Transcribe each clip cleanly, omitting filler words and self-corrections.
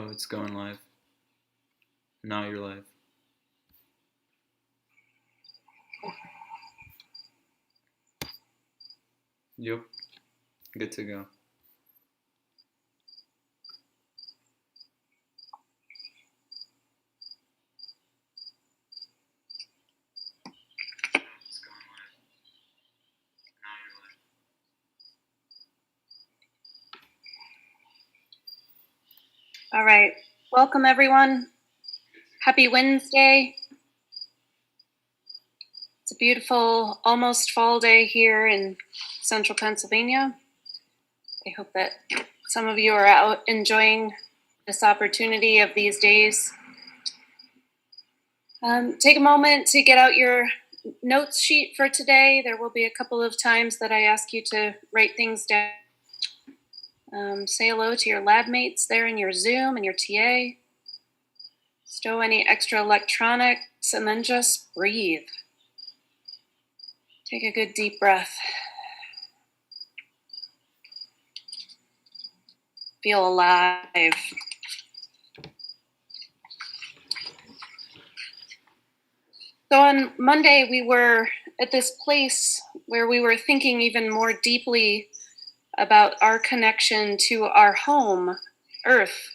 Oh, it's going live. Now you're live. Yep, good to go. All right, welcome everyone. Happy Wednesday. It's a beautiful, almost fall day here in central Pennsylvania. I hope that some of you are out enjoying this opportunity of these days. Take a moment to get out your notes sheet for today. There will be a couple of times that I ask you to write things down. Say hello to your lab mates there in your Zoom and your TA. Stow any extra electronics and then just breathe. Take a good deep breath. Feel alive. So on Monday, we were at this place where we were thinking even more deeply about our connection to our home, Earth.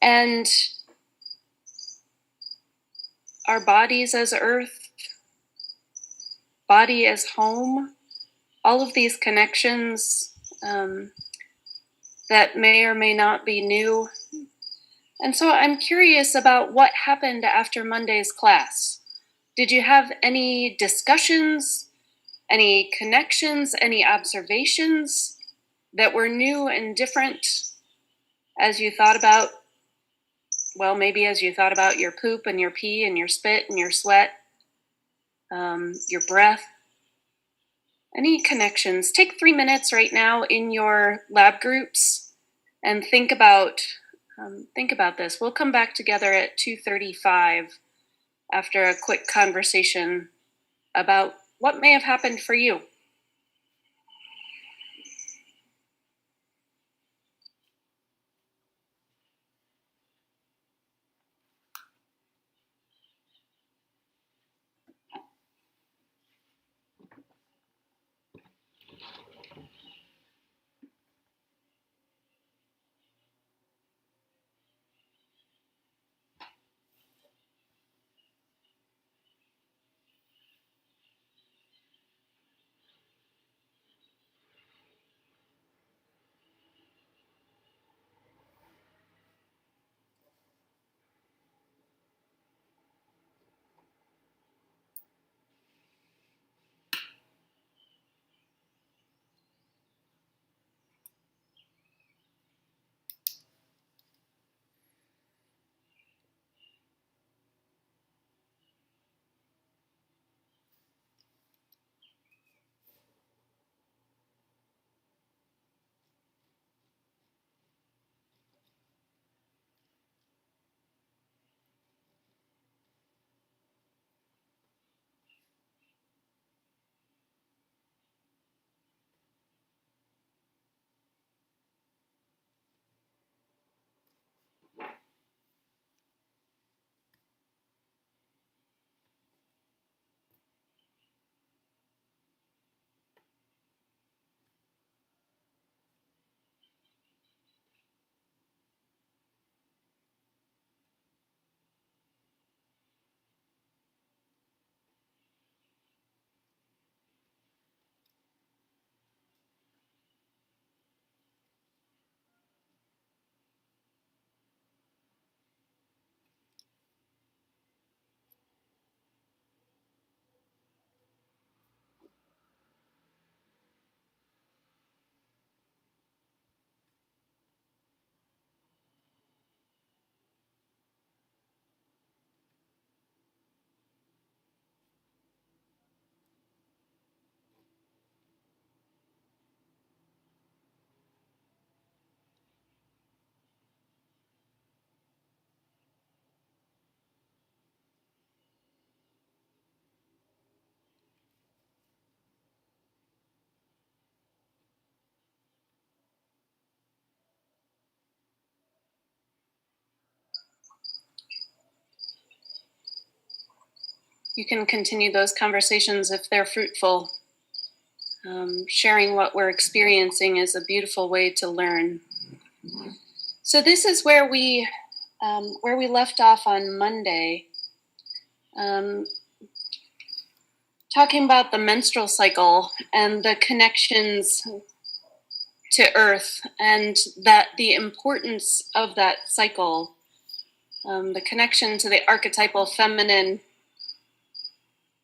And our bodies as Earth, body as home, all of these connections that may or may not be new. And so I'm curious about what happened after Monday's class. Did you have any discussions, any connections, any observations that were new and different as you thought about, well, maybe as you thought about your poop and your pee and your spit and your sweat, your breath? Any connections? Take 3 minutes right now in your lab groups and think about this. We'll come back together at 2:35 after a quick conversation about what may have happened for you. You can continue those conversations if they're fruitful. Sharing what we're experiencing is a beautiful way to learn. So this is where we left off on Monday, talking about the menstrual cycle and the connections to Earth, and that the importance of that cycle, the connection to the archetypal feminine,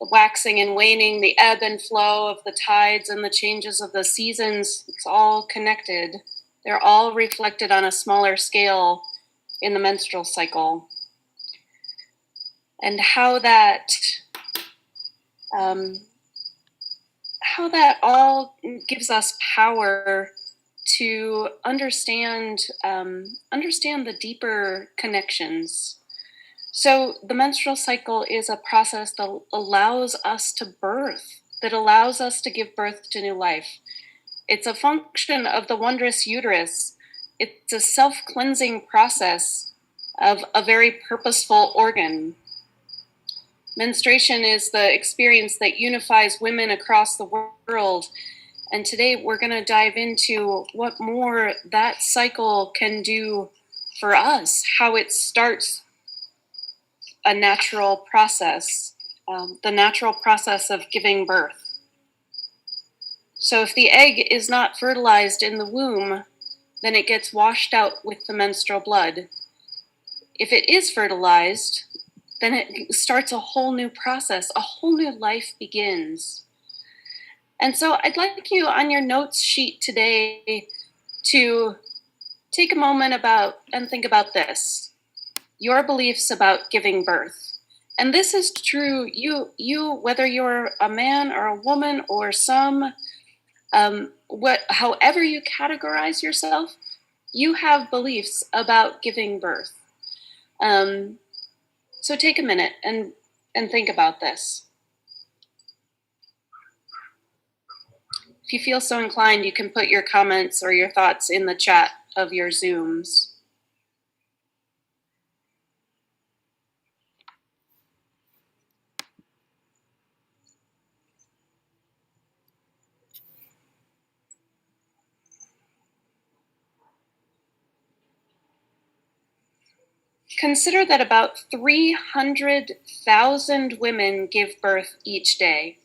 the waxing and waning, the ebb and flow of the tides and the changes of the seasons. It's all connected. They're all reflected on a smaller scale in the menstrual cycle. And how that all gives us power to understand the deeper connections. So the menstrual cycle is a process that allows us to birth, that allows us to give birth to new life. It's a function of the wondrous uterus. It's a self-cleansing process of a very purposeful organ. Menstruation is the experience that unifies women across the world. And today we're going to dive into what more that cycle can do for us, how it starts a natural process, the natural process of giving birth. So if the egg is not fertilized in the womb, then it gets washed out with the menstrual blood. If it is fertilized, then it starts a whole new process, a whole new life begins. And so I'd like you on your notes sheet today to take a moment and think about this, your beliefs about giving birth. And this is true, you whether you're a man or a woman or however you categorize yourself, you have beliefs about giving birth. So take a minute and think about this. If you feel so inclined, you can put your comments or your thoughts in the chat of your Zooms. Consider that about 300,000 women give birth each day.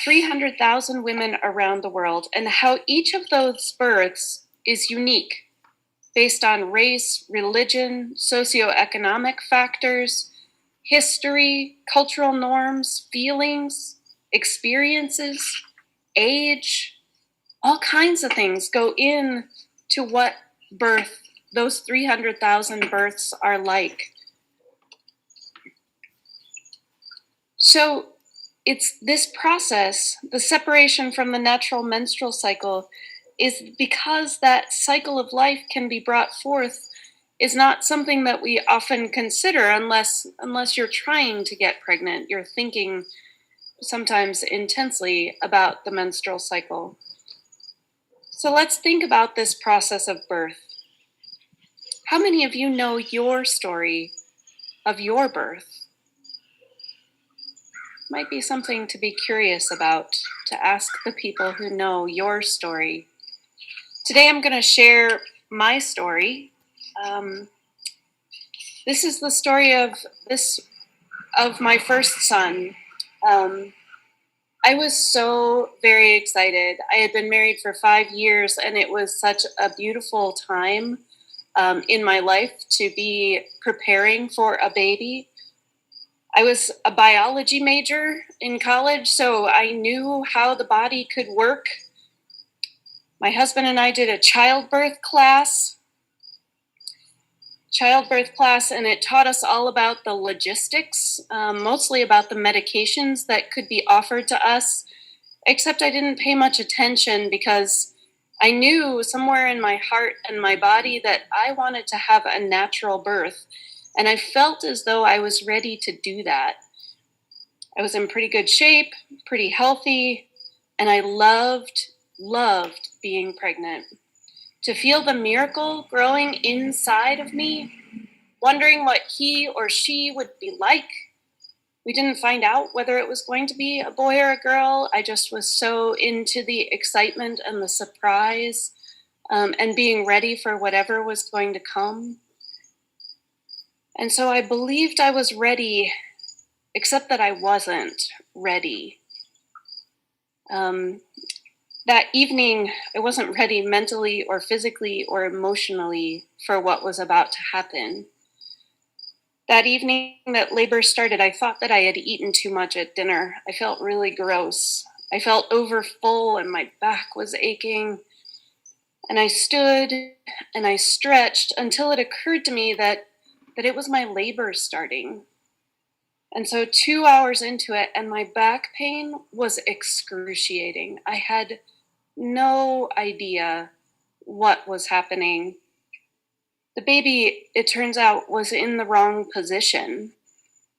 300,000 women around the world, and how each of those births is unique based on race, religion, socioeconomic factors, history, cultural norms, feelings, experiences, age, all kinds of things go into what birth, those 300,000 births are like. So it's this process, the separation from the natural menstrual cycle, is because that cycle of life can be brought forth, is not something that we often consider unless you're trying to get pregnant. You're thinking sometimes intensely about the menstrual cycle. So let's think about this process of birth. How many of you know your story of your birth? Might be something to be curious about, to ask the people who know your story. Today I'm going to share my story. This is the story of my first son. I was so very excited. I had been married for 5 years, and it was such a beautiful time in my life to be preparing for a baby. I was a biology major in college, so I knew how the body could work. My husband and I did a childbirth class, and it taught us all about the logistics, mostly about the medications that could be offered to us, except I didn't pay much attention because I knew somewhere in my heart and my body that I wanted to have a natural birth. And I felt as though I was ready to do that. I was in pretty good shape, pretty healthy, and I loved being pregnant. To feel the miracle growing inside of me, wondering what he or she would be like, We didn't find out whether it was going to be a boy or a girl. I just was so into the excitement and the surprise, and being ready for whatever was going to come. And so I believed I was ready, except that I wasn't ready. That evening, I wasn't ready mentally or physically or emotionally for what was about to happen. That evening that labor started, I thought that I had eaten too much at dinner. I felt really gross. I felt overfull and my back was aching. And I stood and I stretched until it occurred to me that it was my labor starting. And so 2 hours into it, and my back pain was excruciating. I had no idea what was happening. The baby, it turns out, was in the wrong position.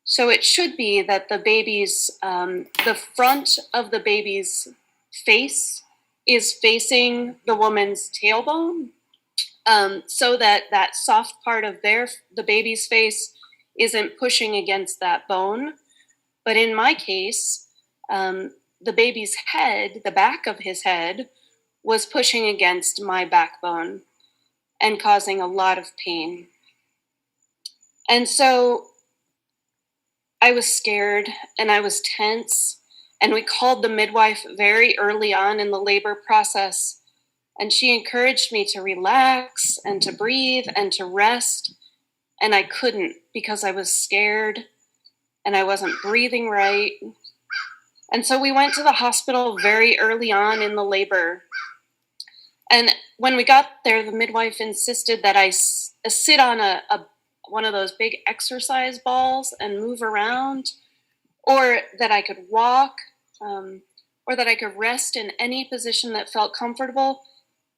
So it should be that the front of the baby's face is facing the woman's tailbone, so that that soft part of the baby's face isn't pushing against that bone. But in my case, the baby's head, the back of his head, was pushing against my backbone and causing a lot of pain. And so I was scared and I was tense. And we called the midwife very early on in the labor process. And she encouraged me to relax and to breathe and to rest. And I couldn't because I was scared and I wasn't breathing right. And so we went to the hospital very early on in the labor. And when we got there, the midwife insisted that I sit on one of those big exercise balls and move around, or that I could walk, or that I could rest in any position that felt comfortable.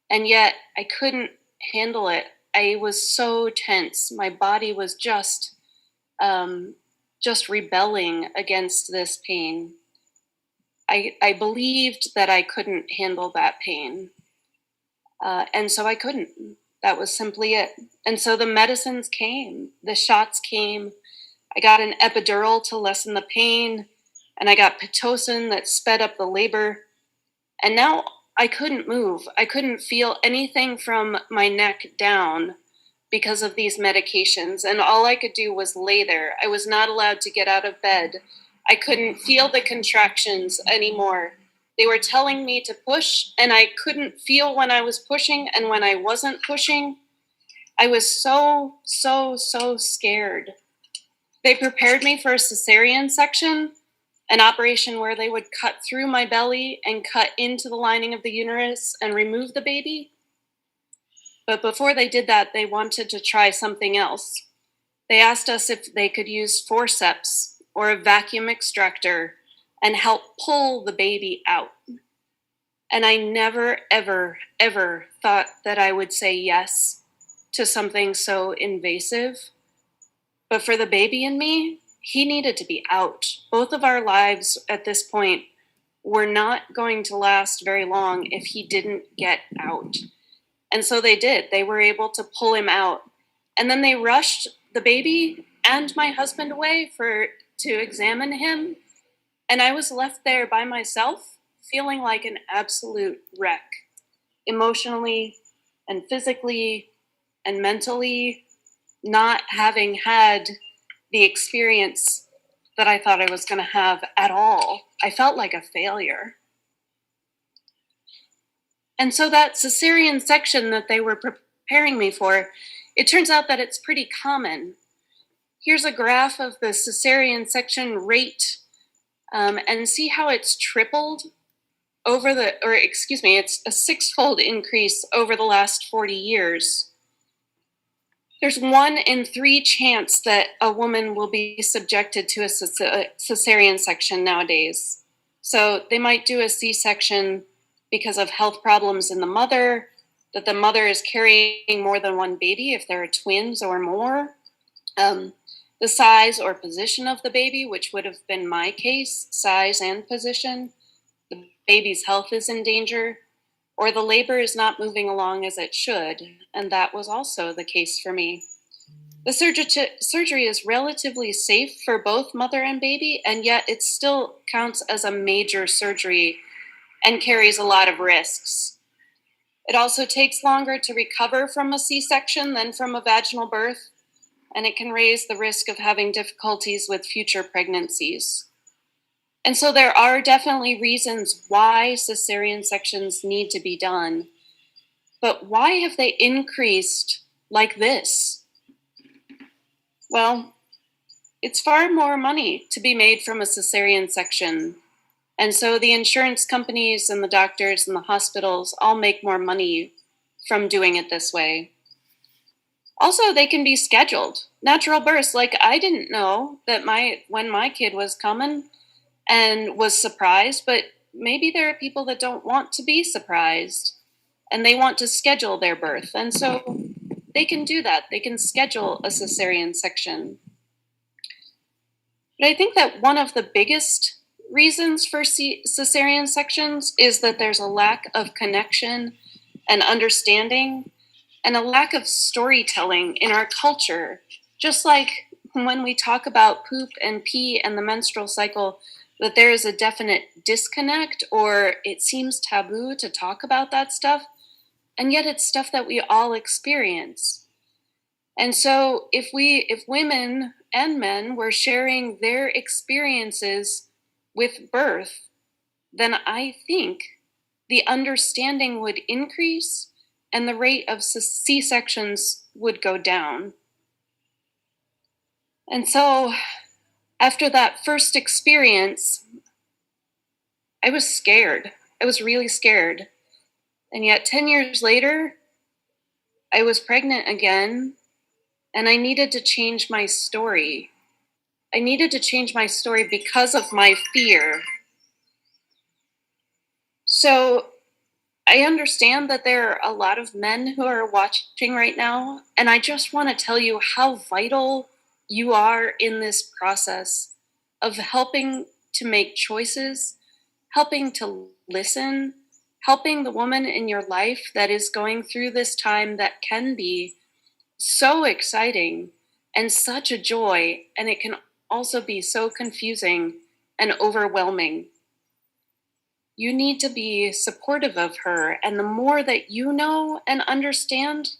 And yet I couldn't handle it. I was so tense. My body was just rebelling against this pain. I believed that I couldn't handle that pain. And so I couldn't. That was simply it. And so the medicines came, the shots came. I got an epidural to lessen the pain, and I got Pitocin that sped up the labor. And now I couldn't move. I couldn't feel anything from my neck down because of these medications. And all I could do was lay there. I was not allowed to get out of bed. I couldn't feel the contractions anymore. They were telling me to push, and I couldn't feel when I was pushing and when I wasn't pushing. I was so scared. They prepared me for a cesarean section, an operation where they would cut through my belly and cut into the lining of the uterus and remove the baby. But before they did that, they wanted to try something else. They asked us if they could use forceps or a vacuum extractor and help pull the baby out. And I never, ever thought that I would say yes to something so invasive. But for the baby and me, he needed to be out. Both of our lives at this point were not going to last very long if he didn't get out. And so they did. They were able to pull him out. And then they rushed the baby and my husband away to examine him. And I was left there by myself, feeling like an absolute wreck, emotionally and physically and mentally, not having had the experience that I thought I was going to have at all. I felt like a failure. And so that cesarean section that they were preparing me for, it turns out that it's pretty common. Here's a graph of the cesarean section rate, and see how it's tripled it's a six-fold increase over the last 40 years. There's 1 in 3 chance that a woman will be subjected to a cesarean section nowadays. So they might do a C-section because of health problems in the mother, that the mother is carrying more than one baby if there are twins or more, the size or position of the baby, which would have been my case, size and position, the baby's health is in danger, or the labor is not moving along as it should, and that was also the case for me. The surgery is relatively safe for both mother and baby, and yet it still counts as a major surgery and carries a lot of risks. It also takes longer to recover from a C-section than from a vaginal birth, and it can raise the risk of having difficulties with future pregnancies. And so there are definitely reasons why cesarean sections need to be done. But why have they increased like this? Well, it's far more money to be made from a cesarean section. And so the insurance companies and the doctors and the hospitals all make more money from doing it this way. Also, they can be scheduled. Natural births, like I didn't know that when my kid was coming and was surprised, but maybe there are people that don't want to be surprised and they want to schedule their birth. And so they can do that. They can schedule a cesarean section. But I think that one of the biggest reasons for cesarean sections is that there's a lack of connection and understanding and a lack of storytelling in our culture. Just like when we talk about poop and pee and the menstrual cycle, that there is a definite disconnect, or it seems taboo to talk about that stuff, and yet it's stuff that we all experience. And so if women and men were sharing their experiences with birth, then I think the understanding would increase and the rate of C-sections would go down. And so after that first experience, I was scared. I was really scared. And yet 10 years later, I was pregnant again, and I needed to change my story. I needed to change my story because of my fear. So I understand that there are a lot of men who are watching right now, and I just want to tell you how vital you are in this process of helping to make choices, helping to listen, helping the woman in your life that is going through this time that can be so exciting and such a joy, and it can also be so confusing and overwhelming. You need to be supportive of her, and the more that you know and understand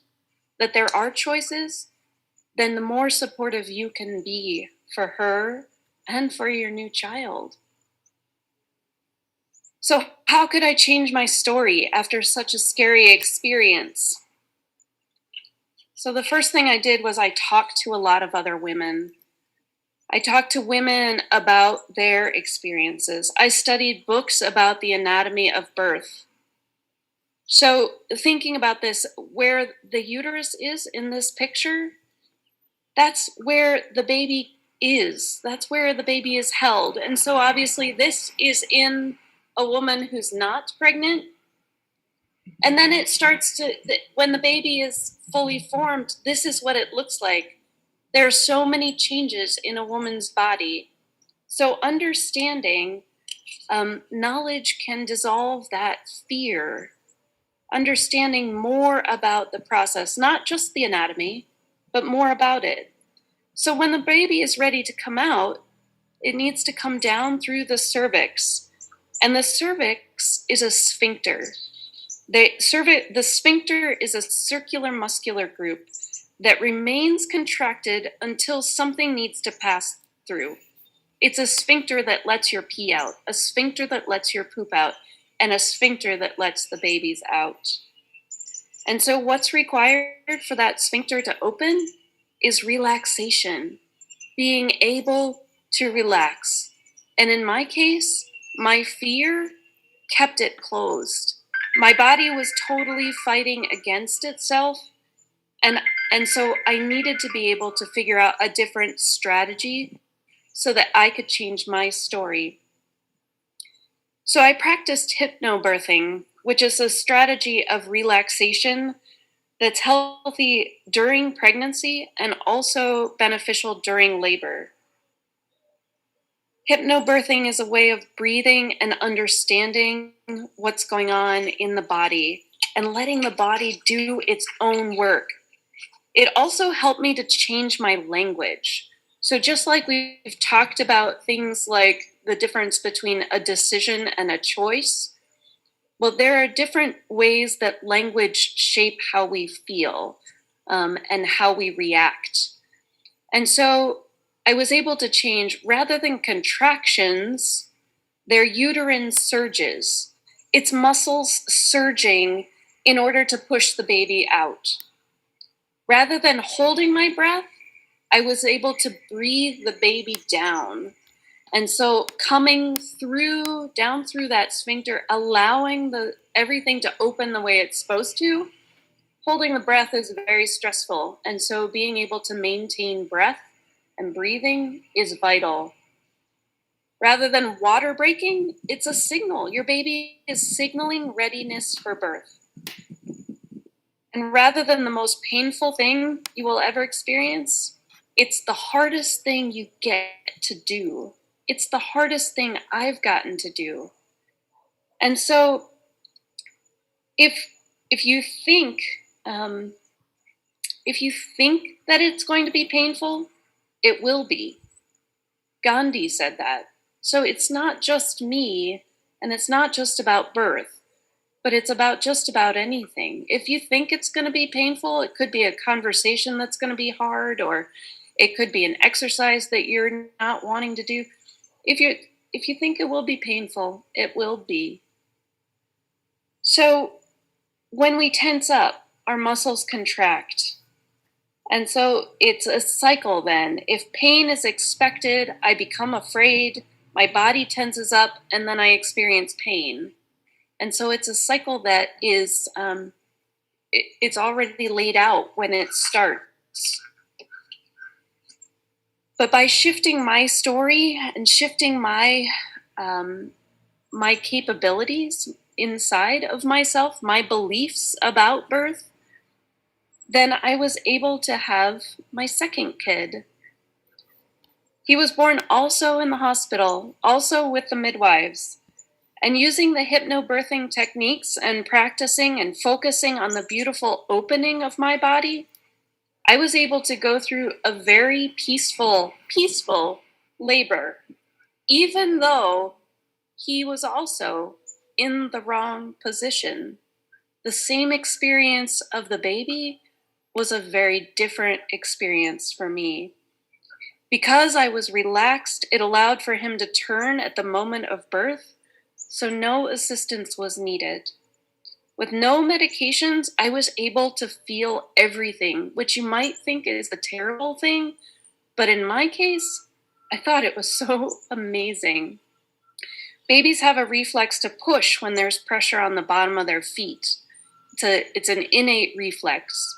that there are choices, then the more supportive you can be for her and for your new child. So, how could I change my story after such a scary experience? So, the first thing I did was I talked to a lot of other women. I talked to women about their experiences. I studied books about the anatomy of birth. So, thinking about this, where the uterus is in this picture, that's where the baby is. That's where the baby is held. And so, obviously, this is in a woman who's not pregnant. And then it starts to, when the baby is fully formed, this is what it looks like. There are so many changes in a woman's body. So understanding, knowledge can dissolve that fear. Understanding more about the process, not just the anatomy, but more about it. So when the baby is ready to come out, it needs to come down through the cervix. And the cervix is a sphincter. The sphincter is a circular muscular group that remains contracted until something needs to pass through. It's a sphincter that lets your pee out, a sphincter that lets your poop out, and a sphincter that lets the babies out. And so what's required for that sphincter to open is relaxation, being able to relax. And in my case, my fear kept it closed. My body was totally fighting against itself. And so I needed to be able to figure out a different strategy so that I could change my story. So I practiced hypnobirthing, which is a strategy of relaxation that's healthy during pregnancy and also beneficial during labor. Hypnobirthing is a way of breathing and understanding what's going on in the body and letting the body do its own work. It also helped me to change my language. So, just like we've talked about things like the difference between a decision and a choice, well, there are different ways that language shape how we feel and how we react. And so I was able to change rather than contractions, their uterine surges. It's muscles surging in order to push the baby out. Rather than holding my breath, I was able to breathe the baby down. And so coming through, down through that sphincter, allowing everything to open the way it's supposed to, holding the breath is very stressful. And so being able to maintain breath and breathing is vital. Rather than water breaking, it's a signal. Your baby is signaling readiness for birth. And rather than the most painful thing you will ever experience, it's the hardest thing you get to do. It's the hardest thing I've gotten to do. And so if you think that it's going to be painful, it will be. Gandhi said that. So it's not just me, and it's not just about birth, but it's about just about anything. If you think it's going to be painful, it could be a conversation that's going to be hard, or it could be an exercise that you're not wanting to do. If you think it will be painful, it will be. So when we tense up, our muscles contract. And so it's a cycle then. If pain is expected, I become afraid, my body tenses up, and then I experience pain. And so it's a cycle that is, it's already laid out when it starts. But by shifting my story and shifting my capabilities inside of myself, my beliefs about birth, then I was able to have my second kid. He was born also in the hospital, also with the midwives. And using the hypnobirthing techniques and practicing and focusing on the beautiful opening of my body, I was able to go through a very peaceful labor, even though he was also in the wrong position. The same experience of the baby was a very different experience for me. Because I was relaxed, it allowed for him to turn at the moment of birth, so no assistance was needed. With no medications, I was able to feel everything, which you might think is the terrible thing, but in my case, I thought it was so amazing. Babies have a reflex to push when there's pressure on the bottom of their feet. It's an innate reflex.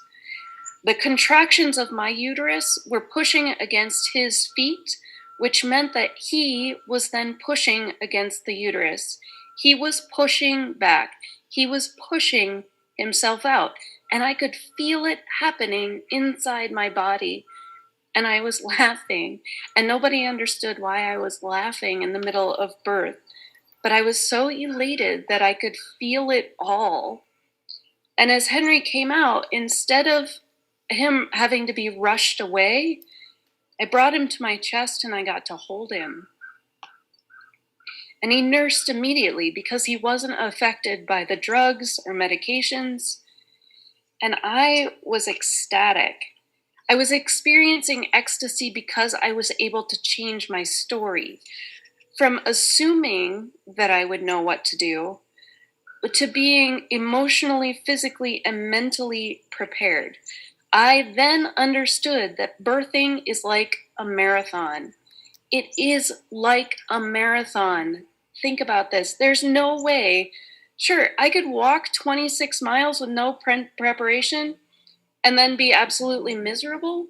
The contractions of my uterus were pushing against his feet, which meant that he was then pushing against the uterus. He was pushing back. He was pushing himself out. And I could feel it happening inside my body. And I was laughing. And nobody understood why I was laughing in the middle of birth. But I was so elated that I could feel it all. And as Henry came out, instead of him having to be rushed away, I brought him to my chest and I got to hold him. And he nursed immediately because he wasn't affected by the drugs or medications. And I was ecstatic. I was experiencing ecstasy because I was able to change my story from assuming that I would know what to do to being emotionally, physically, and mentally prepared. I then understood that birthing is like a marathon. It is like a marathon. Think about this. There's no way. Sure, I could walk 26 miles with no preparation and then be absolutely miserable.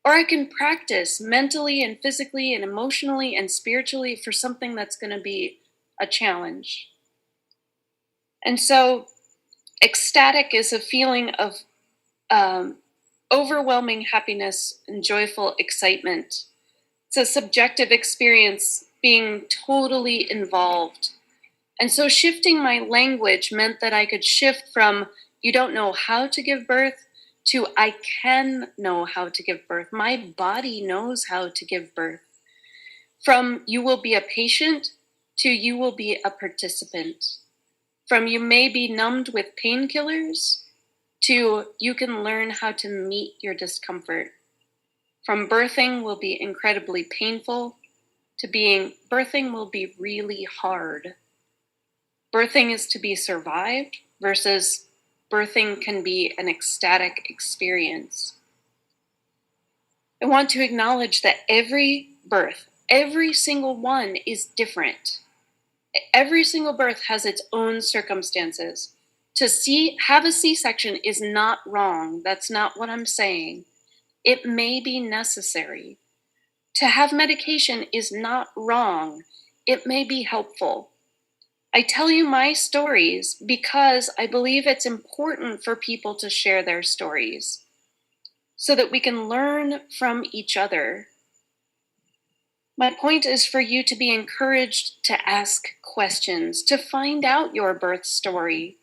Or I can practice mentally and physically and emotionally and spiritually for something that's going to be a challenge. And so ecstatic is a feeling of overwhelming happiness and joyful excitement. It's a subjective experience being totally involved. And so shifting my language meant that I could shift from you don't know how to give birth to I can know how to give birth. My body knows how to give birth. From you will be a patient to you will be a participant. From you may be numbed with painkillers to you can learn how to meet your discomfort. From birthing will be incredibly painful to being birthing will be really hard. Birthing is to be survived versus birthing can be an ecstatic experience. I want to acknowledge that every birth, every single one is different. Every single birth has its own circumstances. Have a C-section is not wrong. That's not what I'm saying. It may be necessary. To have medication is not wrong. It may be helpful. I tell you my stories because I believe it's important for people to share their stories so that we can learn from each other. My point is for you to be encouraged to ask questions, to find out your birth story.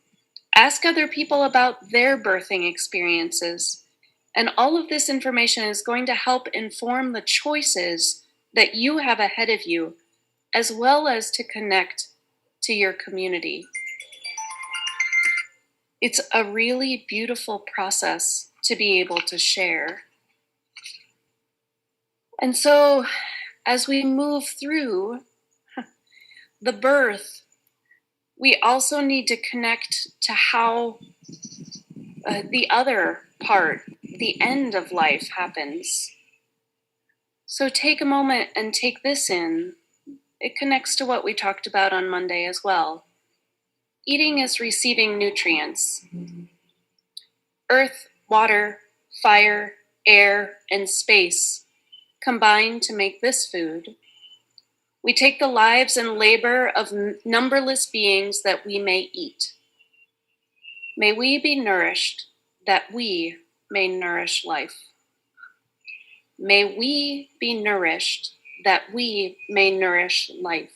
Ask other people about their birthing experiences. And all of this information is going to help inform the choices that you have ahead of you, as well as to connect to your community. It's a really beautiful process to be able to share. And so, as we move through the birth, we also need to connect to how the other part, the end of life, happens. So take a moment and take this in. It connects to what we talked about on Monday as well. Eating is receiving nutrients. Earth, water, fire, air, and space combine to make this food. We take the lives and labor of numberless beings that we may eat. May we be nourished that we may nourish life. May we be nourished that we may nourish life.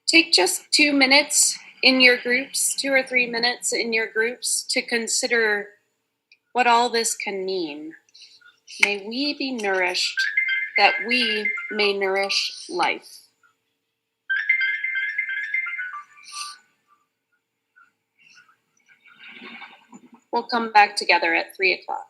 Take just 2 minutes in your groups, 2 or 3 minutes in your groups to consider what all this can mean. May we be nourished that we may nourish life. We'll come back together at 3 o'clock.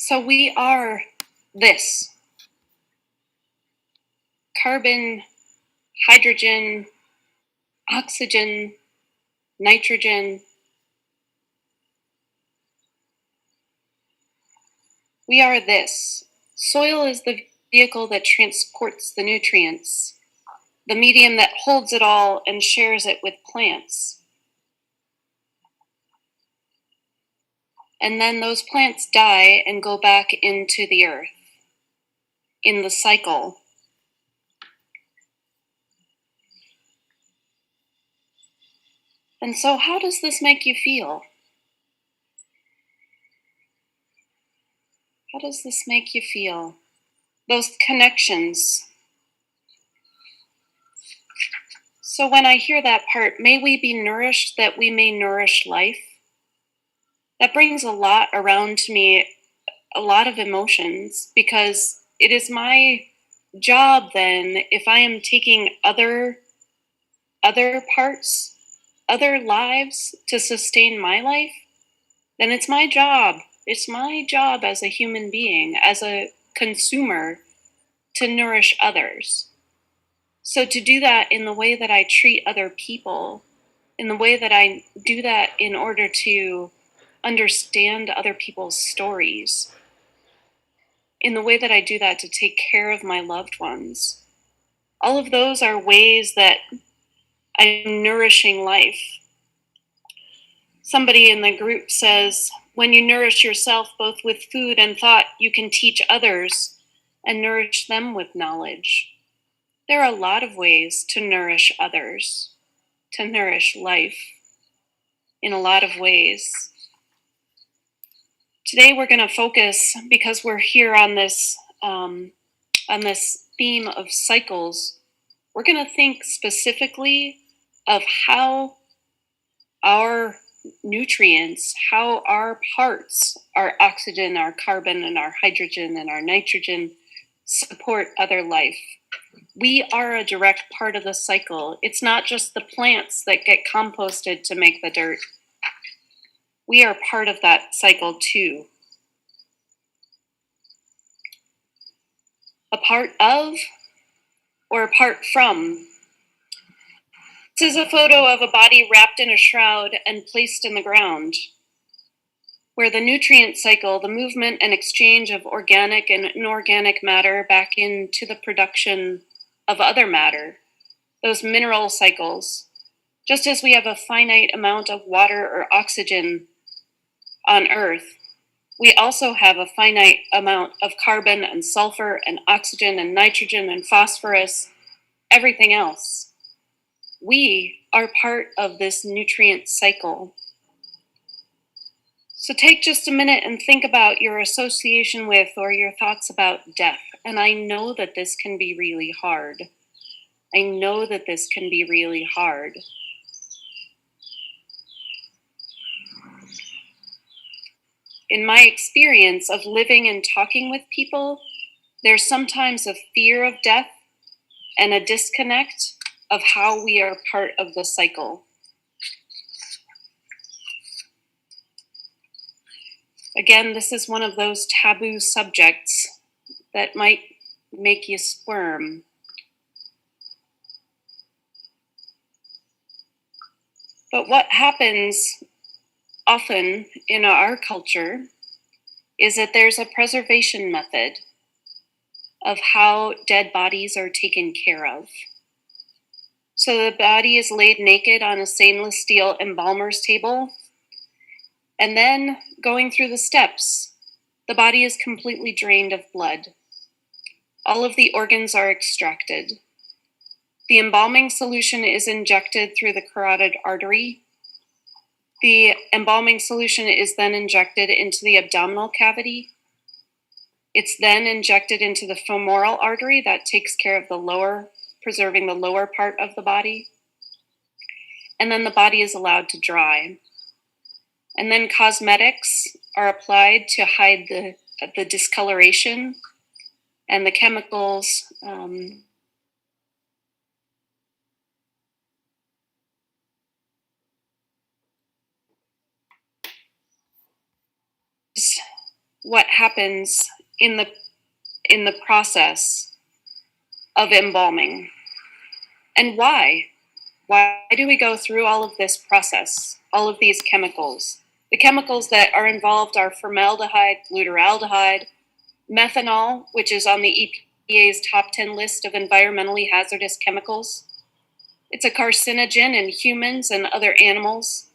So we are this: carbon, hydrogen, oxygen, nitrogen. We are this. Soil is the vehicle that transports the nutrients, the medium that holds it all and shares it with plants. And then those plants die and go back into the earth, in the cycle. And so, how does this make you feel? How does this make you feel? Those connections. So, when I hear that part, may we be nourished that we may nourish life, that brings a lot around to me, a lot of emotions, because it is my job then, if I am taking other parts, other lives to sustain my life, then it's my job. It's my job as a human being, as a consumer, to nourish others. So to do that in the way that I treat other people, in the way that I do that in order to understand other people's stories, in the way that I do that to take care of my loved ones, all of those are ways that I'm nourishing life. Somebody in the group says, when you nourish yourself both with food and thought, you can teach others and nourish them with knowledge. There are a lot of ways to nourish others, to nourish life in a lot of ways. Today we're going to focus, because we're here on this theme of cycles, we're going to think specifically of how our nutrients, how our parts, our oxygen, our carbon, and our hydrogen, and our nitrogen support other life. We are a direct part of the cycle. It's not just the plants that get composted to make the dirt. We are part of that cycle too. A part of or apart from. This is a photo of a body wrapped in a shroud and placed in the ground, where the nutrient cycle, the movement and exchange of organic and inorganic matter back into the production of other matter, those mineral cycles. Just as we have a finite amount of water or oxygen on Earth, we also have a finite amount of carbon and sulfur and oxygen and nitrogen and phosphorus, everything else. We are part of this nutrient cycle. So take just a minute and think about your association with or your thoughts about death. And I know that this can be really hard. I know that this can be really hard. In my experience of living and talking with people, there's sometimes a fear of death and a disconnect of how we are part of the cycle. Again, this is one of those taboo subjects that might make you squirm. But what happens often in our culture is that there's a preservation method of how dead bodies are taken care of. So the body is laid naked on a stainless steel embalmer's table, and then going through the steps, the body is completely drained of blood. All of the organs are extracted. The embalming solution is injected through the carotid artery. The embalming solution is then injected into the abdominal cavity. It's then injected into the femoral artery that takes care of the lower, preserving the lower part of the body. And then the body is allowed to dry. And then cosmetics are applied to hide the discoloration and the chemicals. what happens in the process of embalming, and why. Why do we go through all of this process, all of these chemicals? The chemicals that are involved are formaldehyde, glutaraldehyde, methanol, which is on the EPA's top 10 list of environmentally hazardous chemicals. It's a carcinogen in humans and other animals.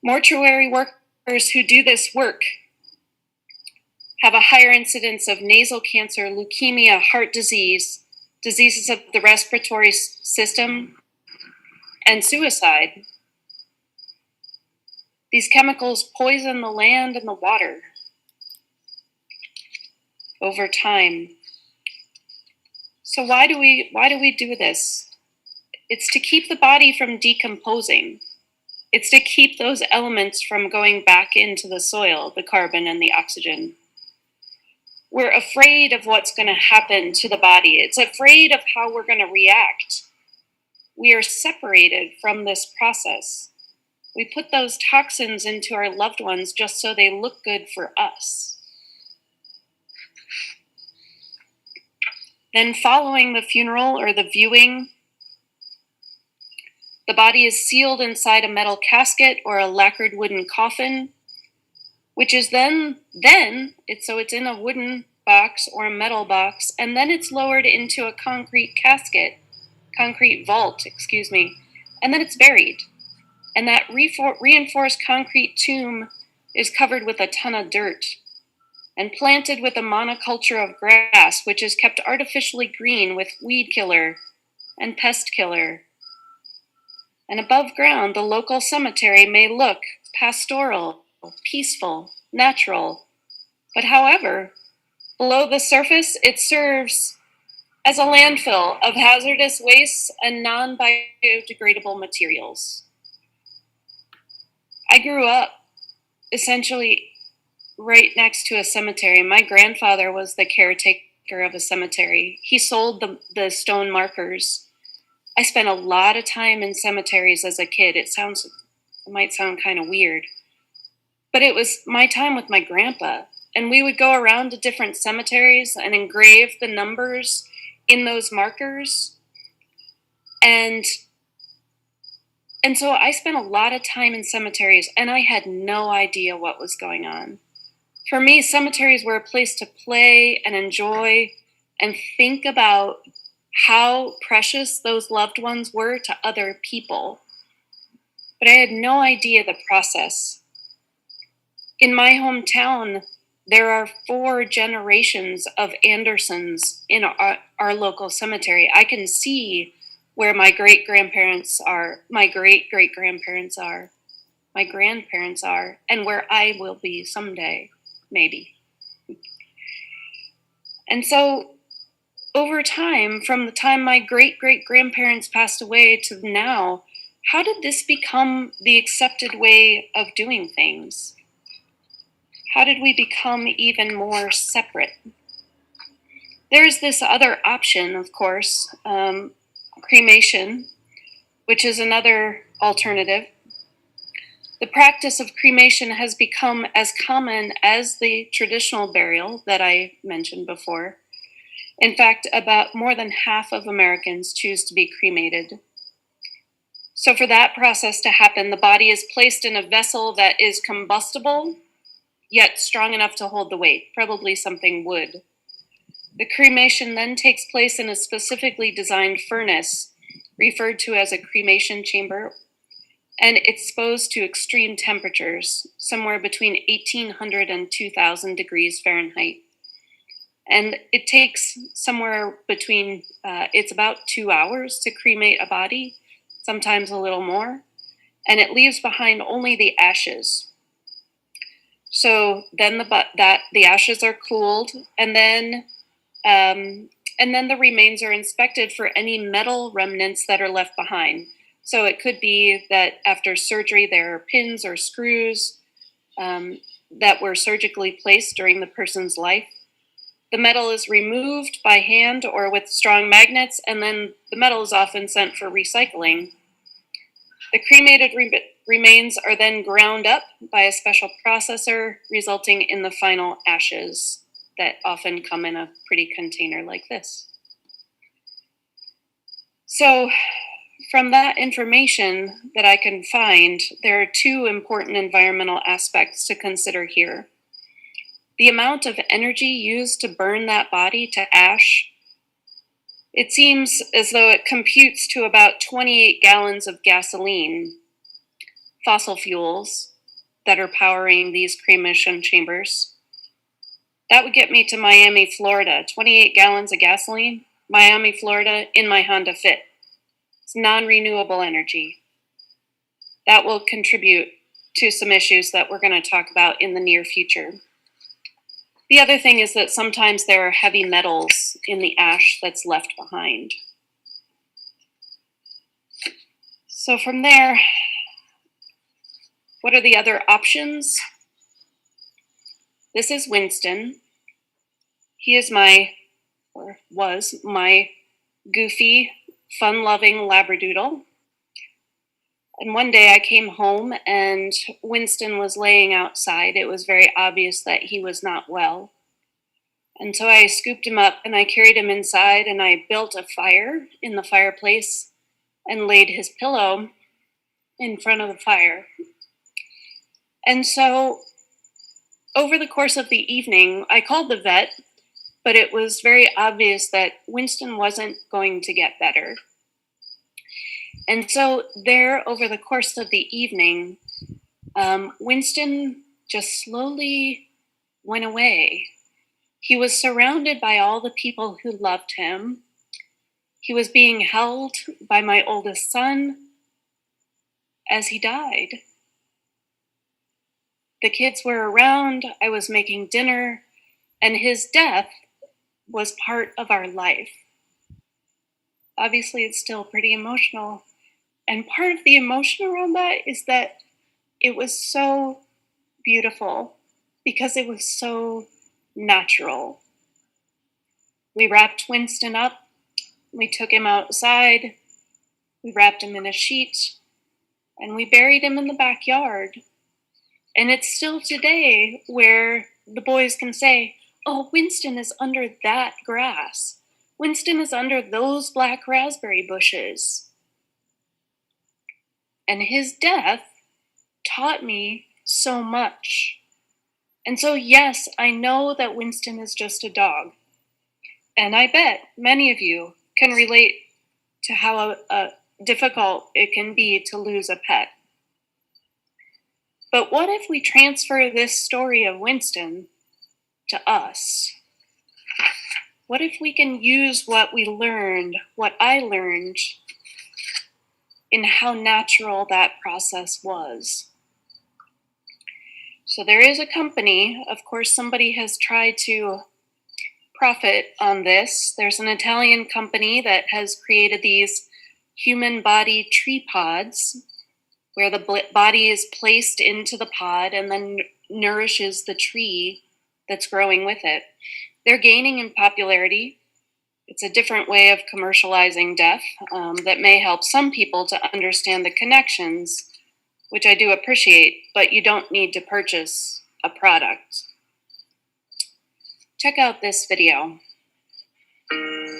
Mortuary workers who do this work have a higher incidence of nasal cancer, leukemia, heart disease, diseases of the respiratory system, and suicide. These chemicals poison the land and the water over time. So why do we do this? It's to keep the body from decomposing. It's to keep those elements from going back into the soil, the carbon and the oxygen. We're afraid of what's going to happen to the body. It's afraid of how we're going to react. We are separated from this process. We put those toxins into our loved ones just so they look good for us. Then following the funeral or the viewing, the body is sealed inside a metal casket or a lacquered wooden coffin, which is it's in a wooden box or a metal box, and then it's lowered into a concrete vault, and then it's buried. And that reinforced concrete tomb is covered with a ton of dirt and planted with a monoculture of grass, which is kept artificially green with weed killer and pest killer. And above ground, the local cemetery may look pastoral, peaceful, natural. But however, below the surface, it serves as a landfill of hazardous wastes and non-biodegradable materials. I grew up essentially right next to a cemetery. My grandfather was the caretaker of a cemetery. He sold the stone markers. I spent a lot of time in cemeteries as a kid. It might sound kind of weird, but it was my time with my grandpa. And we would go around to different cemeteries and engrave the numbers in those markers. And so I spent a lot of time in cemeteries, and I had no idea what was going on. For me, cemeteries were a place to play and enjoy and think about how precious those loved ones were to other people. But I had no idea the process. In my hometown, there are 4 generations of Andersons in our local cemetery. I can see where my great-grandparents are, my great-great-grandparents are, my grandparents are, and where I will be someday, maybe. And so over time, from the time my great-great-grandparents passed away to now, how did this become the accepted way of doing things? How did we become even more separate? There's this other option, of course, cremation, which is another alternative. The practice of cremation has become as common as the traditional burial that I mentioned before. In fact, about more than half of Americans choose to be cremated. So for that process to happen, the body is placed in a vessel that is combustible, yet strong enough to hold the weight, probably something wood. The cremation then takes place in a specifically designed furnace, referred to as a cremation chamber, and exposed to extreme temperatures, somewhere between 1800 and 2000 degrees Fahrenheit. And it takes somewhere between, it's about 2 hours to cremate a body, sometimes a little more, and it leaves behind only the ashes. So then the ashes are cooled, and then the remains are inspected for any metal remnants that are left behind. So it could be that after surgery there are pins or screws that were surgically placed during the person's life. The metal is removed by hand or with strong magnets, and then the metal is often sent for recycling. The cremated remains are then ground up by a special processor, resulting in the final ashes that often come in a pretty container like this. So, from that information that I can find, there are two important environmental aspects to consider here. The amount of energy used to burn that body to ash, it seems as though it computes to about 28 gallons of gasoline, fossil fuels that are powering these cremation chambers. That would get me to Miami, Florida. 28 gallons of gasoline, Miami, Florida, in my Honda Fit. It's non-renewable energy. That will contribute to some issues that we're going to talk about in the near future. The other thing is that sometimes there are heavy metals in the ash that's left behind. So from there, what are the other options? This is Winston. He is was my goofy, fun-loving Labradoodle. And one day I came home and Winston was laying outside. It was very obvious that he was not well. And so I scooped him up and I carried him inside and I built a fire in the fireplace and laid his pillow in front of the fire. And so over the course of the evening, I called the vet, but it was very obvious that Winston wasn't going to get better. And so there, over the course of the evening, Winston just slowly went away. He was surrounded by all the people who loved him. He was being held by my oldest son as he died. The kids were around, I was making dinner, and his death was part of our life. Obviously, it's still pretty emotional. And part of the emotion around that is that it was so beautiful because it was so natural. We wrapped Winston up, we took him outside, we wrapped him in a sheet, and we buried him in the backyard. And it's still today where the boys can say, "Oh, Winston is under that grass. Winston is under those black raspberry bushes." And his death taught me so much. And so, yes, I know that Winston is just a dog. And I bet many of you can relate to how difficult it can be to lose a pet. But what if we transfer this story of Winston to us? What if we can use what we learned, what I learned, in how natural that process was? So there is a company, of course, somebody has tried to profit on this. There's an Italian company that has created these human body tree pods where the body is placed into the pod and then nourishes the tree that's growing with it. They're gaining in popularity. It's a different way of commercializing death that may help some people to understand the connections, which I do appreciate, but you don't need to purchase a product. Check out this video.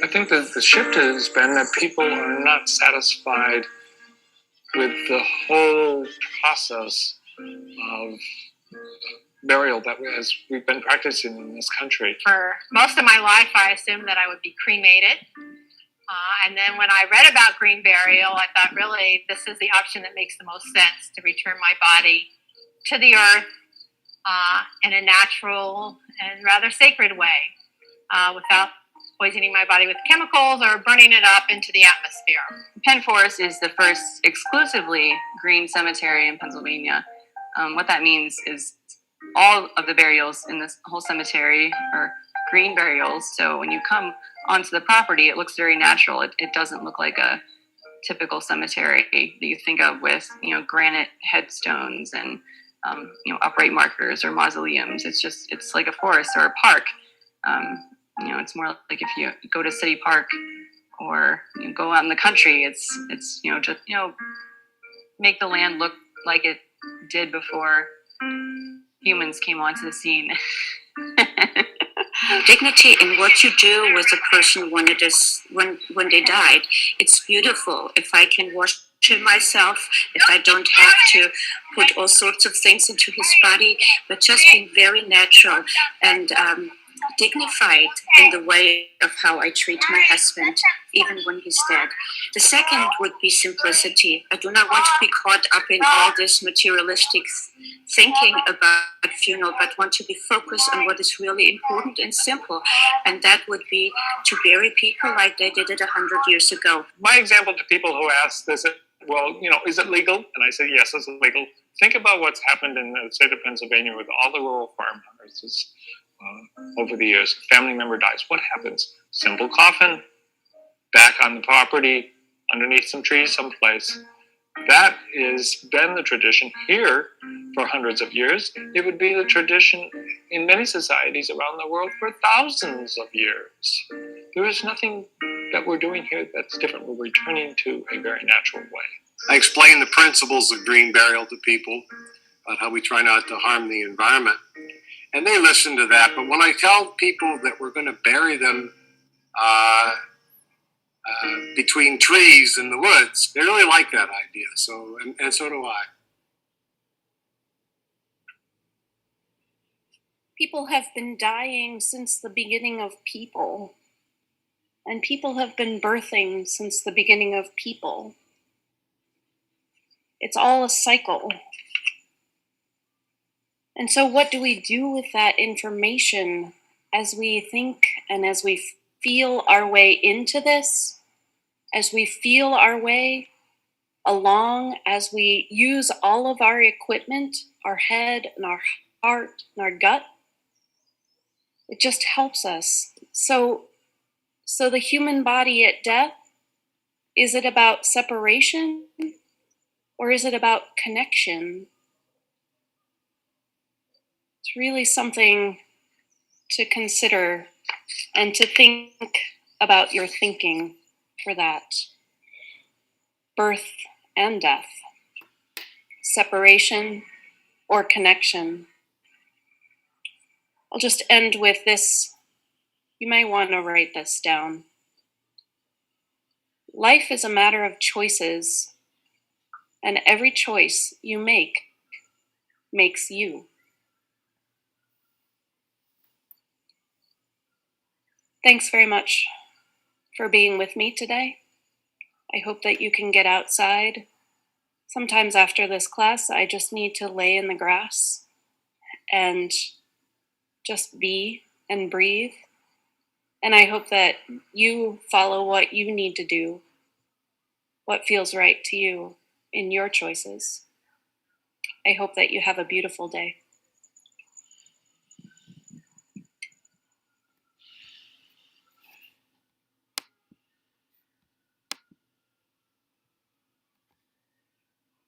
I think that the shift has been that people are not satisfied with the whole process of burial that we've been practicing in this country. For most of my life, I assumed that I would be cremated. And then when I read about green burial, I thought, really, this is the option that makes the most sense, to return my body to the earth in a natural and rather sacred way, without poisoning my body with chemicals or burning it up into the atmosphere. Penn Forest is the first exclusively green cemetery in Pennsylvania. What that means is all of the burials in this whole cemetery are green burials. So when you come onto the property, it looks very natural. It doesn't look like a typical cemetery that you think of with, granite headstones and, upright markers or mausoleums. It's like a forest or a park. It's more like if you go to City Park or go out in the country, it's just make the land look like it did before humans came onto the scene. Dignity in what you do with a person when they died. It's beautiful. If I can wash him myself, if I don't have to put all sorts of things into his body, but just being very natural and dignified in the way of how I treat my husband, even when he's dead. The second would be simplicity. I do not want to be caught up in all this materialistic thinking about a funeral, but want to be focused on what is really important and simple. And that would be to bury people like they did it 100 years ago. My example to people who ask this, well, is it legal? And I say, yes, it's legal. Think about what's happened in the state of Pennsylvania with all the rural farmhouses over the years. A family member dies. What happens? Simple coffin, back on the property, underneath some trees someplace. That has been the tradition here for hundreds of years. It would be the tradition in many societies around the world for thousands of years. There is nothing that we're doing here that's different. We're returning to a very natural way. I explain the principles of green burial to people, about how we try not to harm the environment. And they listen to that. But when I tell people that we're going to bury them between trees in the woods, they really like that idea. So, and so do I. People have been dying since the beginning of people, and people have been birthing since the beginning of people. It's all a cycle. And so what do we do with that information as we think and as we feel our way into this, as we feel our way along, as we use all of our equipment, our head and our heart and our gut? It just helps us. So the human body at death, is it about separation or is it about connection? It's really something to consider and to think about your thinking for that. Birth and death, separation or connection. I'll just end with this. You may want to write this down. Life is a matter of choices, and every choice you make makes you. Thanks very much for being with me today. I hope that you can get outside. Sometimes after this class, I just need to lay in the grass and just be and breathe. And I hope that you follow what you need to do, what feels right to you in your choices. I hope that you have a beautiful day.